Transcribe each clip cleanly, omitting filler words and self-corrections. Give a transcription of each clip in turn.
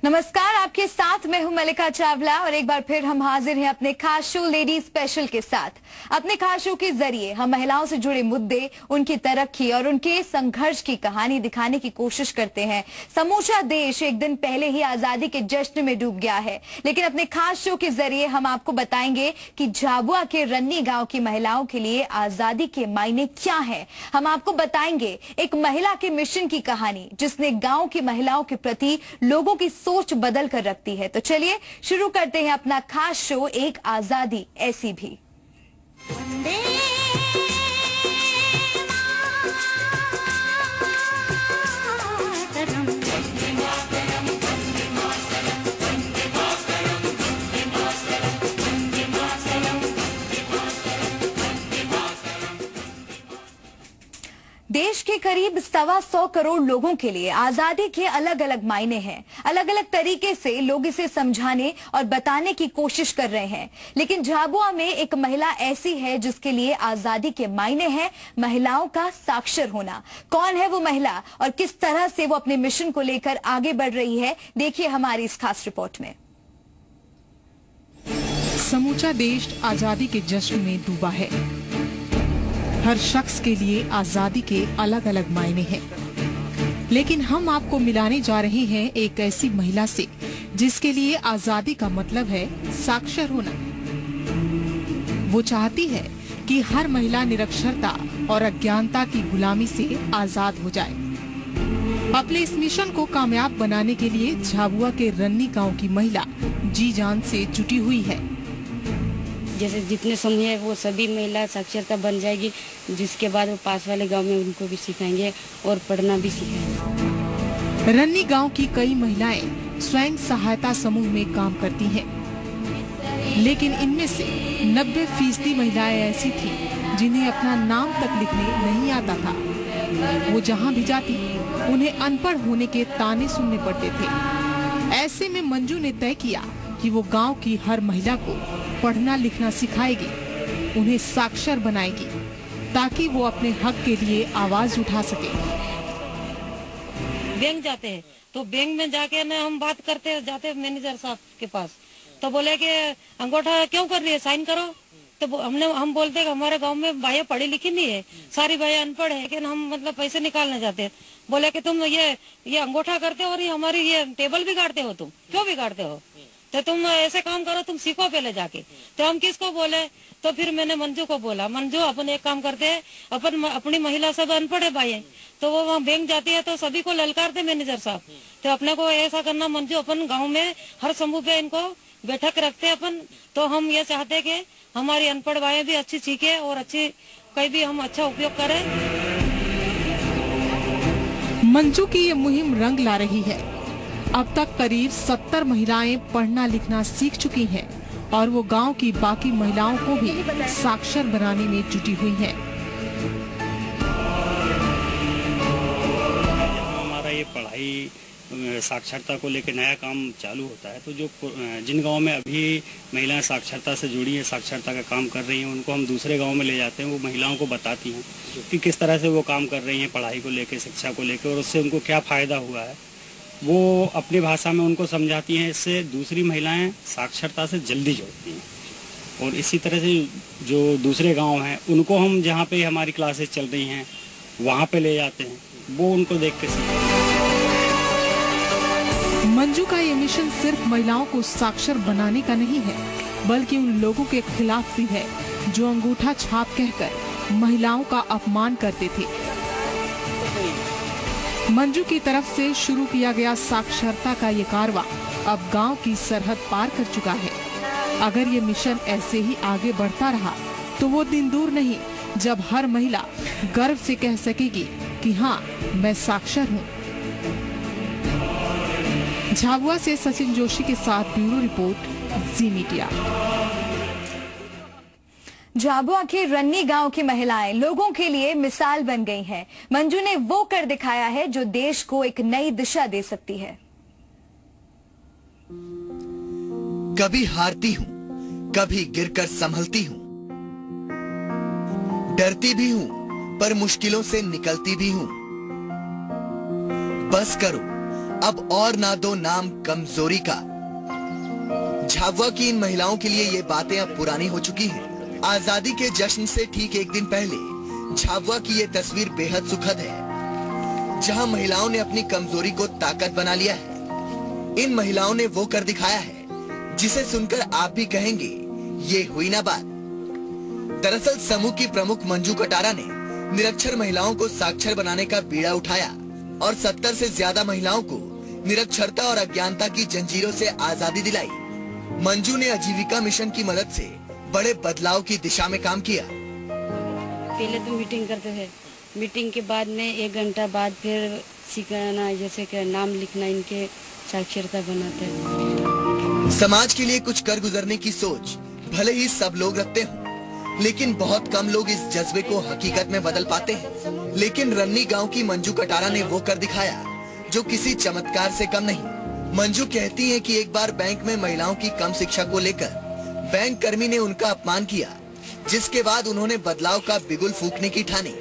नमस्कार, आपके साथ मैं हूं मलिका चावला और एक बार फिर हम हाजिर हैं अपने खास शो लेडी स्पेशल के साथ। अपने खास शो के जरिए हम महिलाओं से जुड़े मुद्दे, उनकी तरक्की और उनके संघर्ष की कहानी दिखाने की कोशिश करते हैं। समूचा देश एक दिन पहले ही आजादी के जश्न में डूब गया है, लेकिन अपने खास शो के जरिए हम आपको बताएंगे कि झाबुआ के रन्नी गांव की महिलाओं के लिए आजादी के मायने क्या है। हम आपको बताएंगे एक महिला के मिशन की कहानी जिसने गांव की महिलाओं के प्रति लोगों की सोच बदल कर रखती है। तो चलिए शुरू करते हैं अपना खास शो एक आजादी ऐसी भी। देश के करीब 125 करोड़ लोगों के लिए आजादी के अलग अलग मायने हैं। अलग अलग तरीके से लोग इसे समझाने और बताने की कोशिश कर रहे हैं, लेकिन झाबुआ में एक महिला ऐसी है जिसके लिए आजादी के मायने हैं महिलाओं का साक्षर होना। कौन है वो महिला और किस तरह से वो अपने मिशन को लेकर आगे बढ़ रही है, देखिए हमारी इस खास रिपोर्ट में। समूचा देश आजादी के जश्न में डूबा है। हर शख्स के लिए आजादी के अलग अलग मायने हैं, लेकिन हम आपको मिलाने जा रहे हैं एक ऐसी महिला से जिसके लिए आजादी का मतलब है साक्षर होना। वो चाहती है कि हर महिला निरक्षरता और अज्ञानता की गुलामी से आजाद हो जाए। अपने इस मिशन को कामयाब बनाने के लिए झाबुआ के रन्नी गांव की महिला जी जान से जुटी हुई है। जैसे जितने समूह है वो सभी महिला साक्षरता बन जाएगी, जिसके बाद वो पास वाले गांव में उनको भी सिखाएंगे और पढ़ना भी सिखाएंगे। रन्नी गांव की कई महिलाएं स्वयं सहायता समूह में काम करती हैं, लेकिन इनमें से 90% महिलाएं ऐसी थी जिन्हें अपना नाम तक लिखने नहीं आता था। वो जहां भी जाती उन्हें अनपढ़ होने के ताने सुनने पड़ते थे। ऐसे में मंजू ने तय किया कि वो गांव की हर महिला को पढ़ना लिखना सिखाएगी, उन्हें साक्षर बनाएगी, ताकि वो अपने हक के लिए आवाज उठा सके। बैंक जाते हैं तो बैंक में जाके ना हम बात करते जाते मैनेजर साहब के पास, तो बोले कि अंगूठा क्यों कर रही है, साइन करो। तो हम बोलते कि हमारे गांव में बाइयां पढ़ी लिखी नहीं है, सारी बाइयां अनपढ़ है, लेकिन हम मतलब पैसे निकालने जाते हैं। बोले कि तुम ये अंगूठा करते हो और ये हमारी ये टेबल बिगाड़ते हो, तुम क्यों बिगाड़ते हो, तो तुम ऐसे काम करो, तुम सीखो पहले जाके। तो हम किसको बोले, तो फिर मैंने मंजू को बोला, मंजू अपन एक काम करते हैं, अपन अपनी महिला सब अनपढ़ है भाई, तो वो वहाँ बैंक जाती है तो सभी को ललकारते मैनेजर साहब। तो अपने को ऐसा करना मंजू, अपन गाँव में हर समूह पे इनको बैठक रखते अपन। तो हम ये चाहते कि हमारी अनपढ़ भाई भी अच्छी सीखे और अच्छी कहीं भी हम अच्छा उपयोग करें। मंजू की ये मुहिम रंग ला रही है। अब तक करीब 70 महिलाएं पढ़ना लिखना सीख चुकी हैं और वो गांव की बाकी महिलाओं को भी साक्षर बनाने में जुटी हुई हैं। हमारा ये पढ़ाई साक्षरता को लेकर नया काम चालू होता है, तो जो जिन गांव में अभी महिलाएं साक्षरता से जुड़ी हैं, साक्षरता का काम कर रही हैं, उनको हम दूसरे गांव में ले जाते हैं। वो महिलाओं को बताती हैं कि किस तरह से वो काम कर रही हैं पढ़ाई को लेकर, शिक्षा को लेकर, और उससे उनको क्या फ़ायदा हुआ है। वो अपनी भाषा में उनको समझाती हैं। इससे दूसरी महिलाएं साक्षरता से जल्दी जुड़ती हैं। और इसी तरह से जो दूसरे गांव हैं उनको हम जहां पे हमारी क्लासेस चल रही हैं वहां पे ले जाते हैं, वो उनको देख के सीखते हैं। मंजू का ये मिशन सिर्फ महिलाओं को साक्षर बनाने का नहीं है, बल्कि उन लोगों के खिलाफ भी है जो अंगूठा छाप कहकर महिलाओं का अपमान करते थे। मंजू की तरफ से शुरू किया गया साक्षरता का ये कारवां अब गांव की सरहद पार कर चुका है। अगर ये मिशन ऐसे ही आगे बढ़ता रहा तो वो दिन दूर नहीं जब हर महिला गर्व से कह सकेगी कि हाँ, मैं साक्षर हूँ। झाबुआ से सचिन जोशी के साथ ब्यूरो रिपोर्ट, जी मीडिया। झाबुआ के रन्नी गांव की महिलाएं लोगों के लिए मिसाल बन गई हैं। मंजू ने वो कर दिखाया है जो देश को एक नई दिशा दे सकती है। कभी हारती हूँ, कभी गिरकर संभलती हूँ, डरती भी हूँ पर मुश्किलों से निकलती भी हूँ। बस करो, अब और ना दो नाम कमजोरी का। झाबुआ की इन महिलाओं के लिए ये बातें अब पुरानी हो चुकी हैं। आजादी के जश्न से ठीक एक दिन पहले झाबुआ की ये तस्वीर बेहद सुखद है, जहां महिलाओं ने अपनी कमजोरी को ताकत बना लिया है। इन महिलाओं ने वो कर दिखाया है जिसे सुनकर आप भी कहेंगे ये हुई ना बात। दरअसल समूह की प्रमुख मंजू कटारा ने निरक्षर महिलाओं को साक्षर बनाने का बीड़ा उठाया और 70 से ज्यादा महिलाओं को निरक्षरता और अज्ञानता की जंजीरों से आजादी दिलाई। मंजू ने आजीविका मिशन की मदद से बड़े बदलाव की दिशा में काम किया। पहले तो मीटिंग करते थे, मीटिंग के बाद में 1 घंटा बाद फिर सिखाना, जैसे कि नाम लिखना, इनके साक्षरता बनाते हैं। समाज के लिए कुछ कर गुजरने की सोच भले ही सब लोग रखते हों, लेकिन बहुत कम लोग इस जज्बे को हकीकत में बदल पाते हैं। लेकिन रन्नी गांव की मंजू कटारा ने वो कर दिखाया जो किसी चमत्कार से कम नहीं। मंजू कहती हैं कि एक बार बैंक में महिलाओं की कम शिक्षा को लेकर बैंक कर्मी ने उनका अपमान किया, जिसके बाद उन्होंने बदलाव का बिगुल फूंकने की ठानी।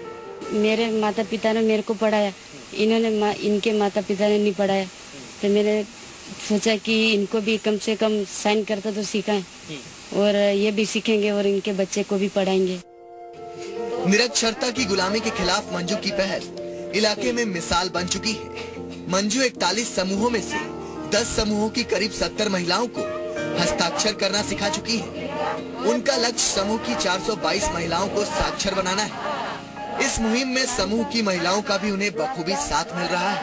मेरे माता पिता ने मेरे को पढ़ाया, इनके माता पिता ने नहीं पढ़ाया, तो मैंने सोचा कि इनको भी कम से कम साइन करता तो सिखाएं और ये भी सीखेंगे और इनके बच्चे को भी पढ़ाएंगे। निरक्षरता की गुलामी के खिलाफ मंजू की पहल इलाके में मिसाल बन चुकी है। मंजू 41 समूहों में से 10 समूहों की करीब 70 महिलाओं को हस्ताक्षर करना सिखा चुकी है। उनका लक्ष्य समूह की 422 महिलाओं को साक्षर बनाना है। इस मुहिम में समूह की महिलाओं का भी उन्हें बखूबी साथ मिल रहा है।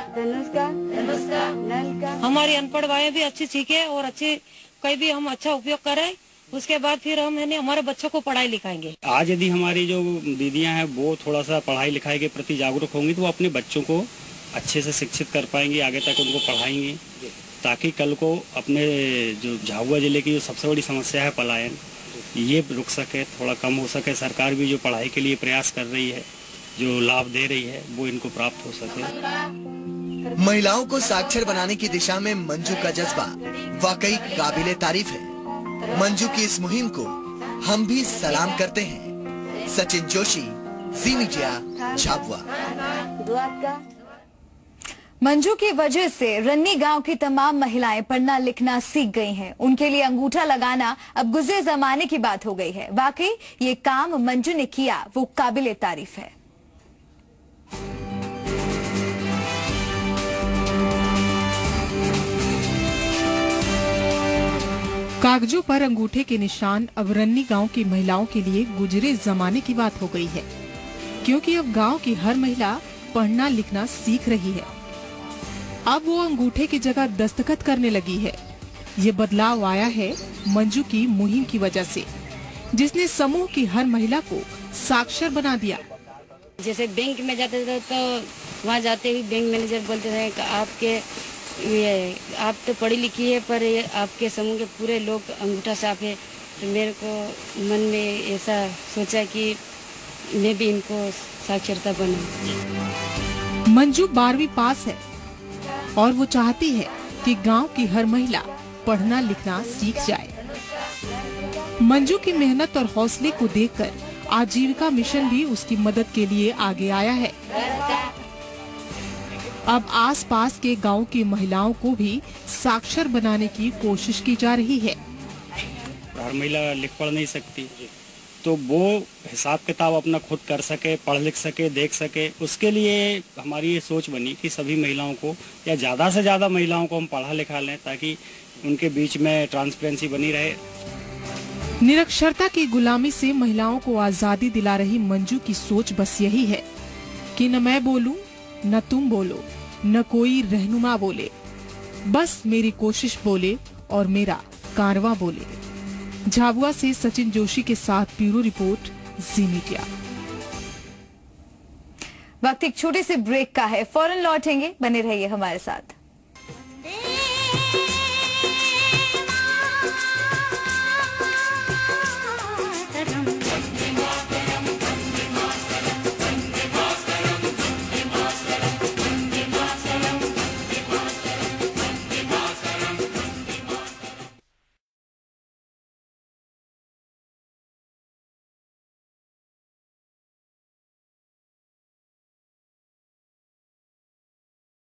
हमारी अनपढ़ भाई भी अच्छी सीखे और अच्छी कोई भी हम अच्छा उपयोग करें, उसके बाद फिर हम हमारे बच्चों को पढ़ाई लिखाएंगे। आज यदि हमारी जो दीदियां हैं वो थोड़ा सा पढ़ाई लिखाई के प्रति जागरूक होंगी तो वो अपने बच्चों को अच्छे से शिक्षित कर पाएंगी, आगे तक उनको पढ़ाएंगी, ताकि कल को अपने जो झाबुआ जिले की जो सबसे बड़ी समस्या है पलायन, ये रुक सके, थोड़ा कम हो सके। सरकार भी जो पढ़ाई के लिए प्रयास कर रही है, जो लाभ दे रही है, वो इनको प्राप्त हो सके। महिलाओं को साक्षर बनाने की दिशा में मंजू का जज्बा वाकई काबिले तारीफ है। मंजू की इस मुहिम को हम भी सलाम करते हैं। सचिन जोशी, जी मीडिया, झाबुआ। मंजू की वजह से रन्नी गांव की तमाम महिलाएं पढ़ना लिखना सीख गई हैं। उनके लिए अंगूठा लगाना अब गुज़रे जमाने की बात हो गई है। वाकई ये काम मंजू ने किया वो काबिले तारीफ है। कागजों पर अंगूठे के निशान अब रन्नी गांव की महिलाओं के लिए गुजरे जमाने की बात हो गई है, क्योंकि अब गांव की हर महिला पढ़ना लिखना सीख रही है। अब वो अंगूठे की जगह दस्तखत करने लगी है। ये बदलाव आया है मंजू की मुहिम की वजह से, जिसने समूह की हर महिला को साक्षर बना दिया। जैसे बैंक में जाते थे तो वहाँ जाते हुए बैंक मैनेजर बोलते थे कि आप तो पढ़ी लिखी है पर आपके समूह के पूरे लोग अंगूठा साफ है। तो मेरे को मन में ऐसा सोचा कि मैं भी इनको साक्षरता बनाऊं। मंजू 12वीं पास है और वो चाहती है कि गांव की हर महिला पढ़ना लिखना सीख जाए। मंजू की मेहनत और हौसले को देखकर आजीविका मिशन भी उसकी मदद के लिए आगे आया है। अब आसपास के गांव की महिलाओं को भी साक्षर बनाने की कोशिश की जा रही है। हर महिला लिख पढ़ नहीं सकती, तो वो हिसाब किताब अपना खुद कर सके, पढ़ लिख सके, देख सके, उसके लिए हमारी ये सोच बनी कि सभी महिलाओं को या ज़्यादा से ज़्यादा महिलाओं को हम पढ़ा लिखा लें, ताकि उनके बीच में ट्रांसपेरेंसी बनी रहे। निरक्षरता की गुलामी से महिलाओं को आजादी दिला रही मंजू की सोच बस यही है कि न मैं बोलूं, न तुम बोलो, न कोई रहनुमा बोले, बस मेरी कोशिश बोले और मेरा कारवां बोले। झाबुआ से सचिन जोशी के साथ ब्यूरो रिपोर्ट, जी मीडिया। वक्त एक छोटे से ब्रेक का है, फौरन लौटेंगे, बने रहिए हमारे साथ।